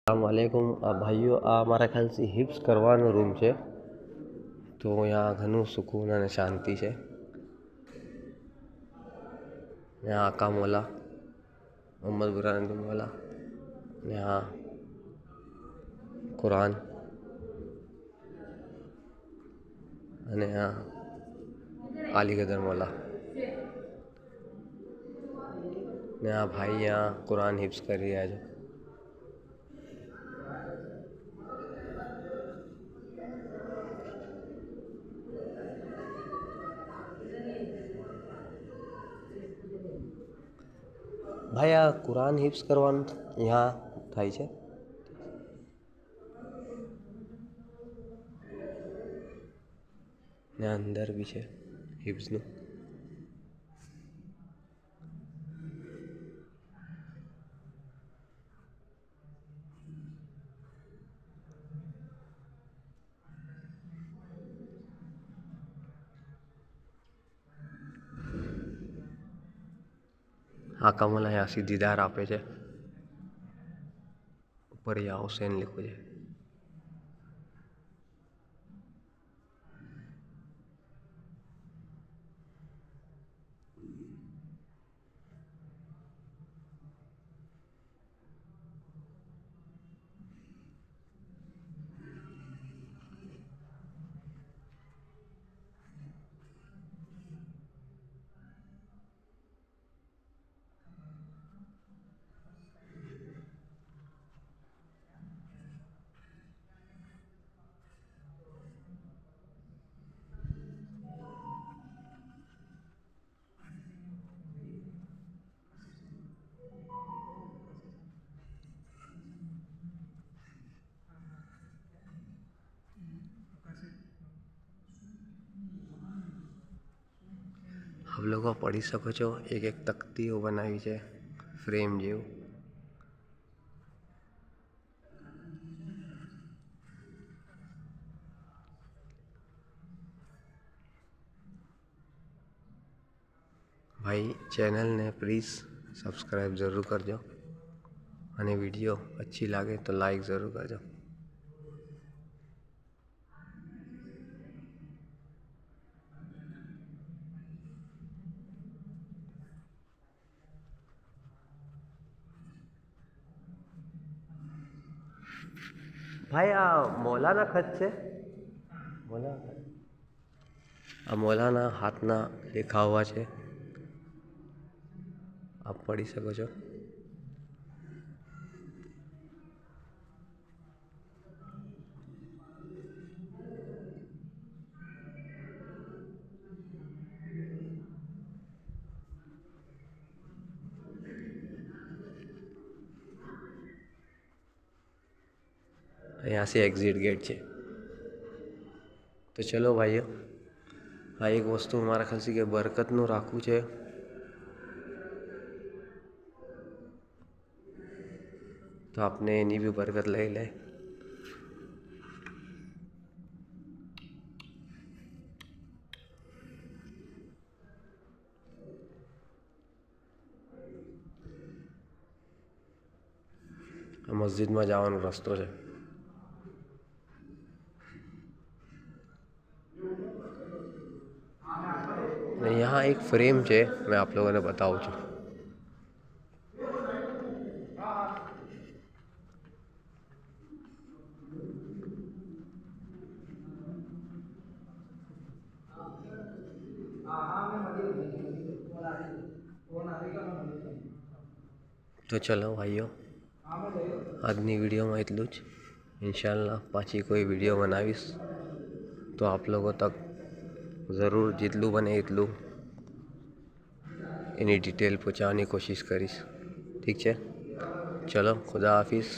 अस्सलामुअलैकुम भाइयों, આ મારા ખ્યાલથી હિપ્સ કરવાનો રૂમ છે. તો અહીંયા ઘણું સુકૂન અને શાંતિ છે. यहाँ आका मौला मोहम्मद बुरहानुद्दीन मौला, यहाँ कुरान અને यहाँ अली गदर मौला ને આ ભાઈ यहाँ कुरान हिफ्स કરી રહ્યા છે. ભાઈ આ કુરાન હિફ્સ કરવાનું અહીંયા થાય છે. ને અંદર બી છે હિફ્સનું. આકા મૌલા અહીંયા સીધીદાર આપે છે. ઉપર યા હુસેન લખ્યું છે. આપ લોકો પઢી શકો છો. એક એક તકતીઓ બનાવી છે ફ્રેમ જેવું. ભાઈ ચેનલને પ્લીઝ સબસ્ક્રાઈબ જરૂર કરજો અને વિડીયો अच्छी લાગે તો લાઈક જરૂર કરજો. ભાઈ આ મૌલાના ખત છે. આ મૌલાના હાથના લેખા હુआ છે. આપ પढ़ी શકો છો. यहाँ से एग्जिट गेट છે. તો ચલો ભાઈઓ, આ એક વસ્તુ મારા ખ્યાલથી કે બરકતનું રાખવું છે. તો આપને એની બી બરકત લઈ લે. આ મસ્જિદમાં જવાનો રસ્તો છે. यहाँ एक फ्रेम है, मैं आप लोगों ने बताऊँ छू. तो चलो भाइयों, આજની વિડીયોમાં એટલું જ. ઇન્શાલ્લાહ પાછી કોઈ વિડીયો બનાવીશ તો આપ લોકો તક ज़रूर જેટલું બને એટલું એની ડિટેલ પહોંચાડવાની કોશિશ કરીશ. ઠીક છે, ચલો, ખુદા હાફિઝ.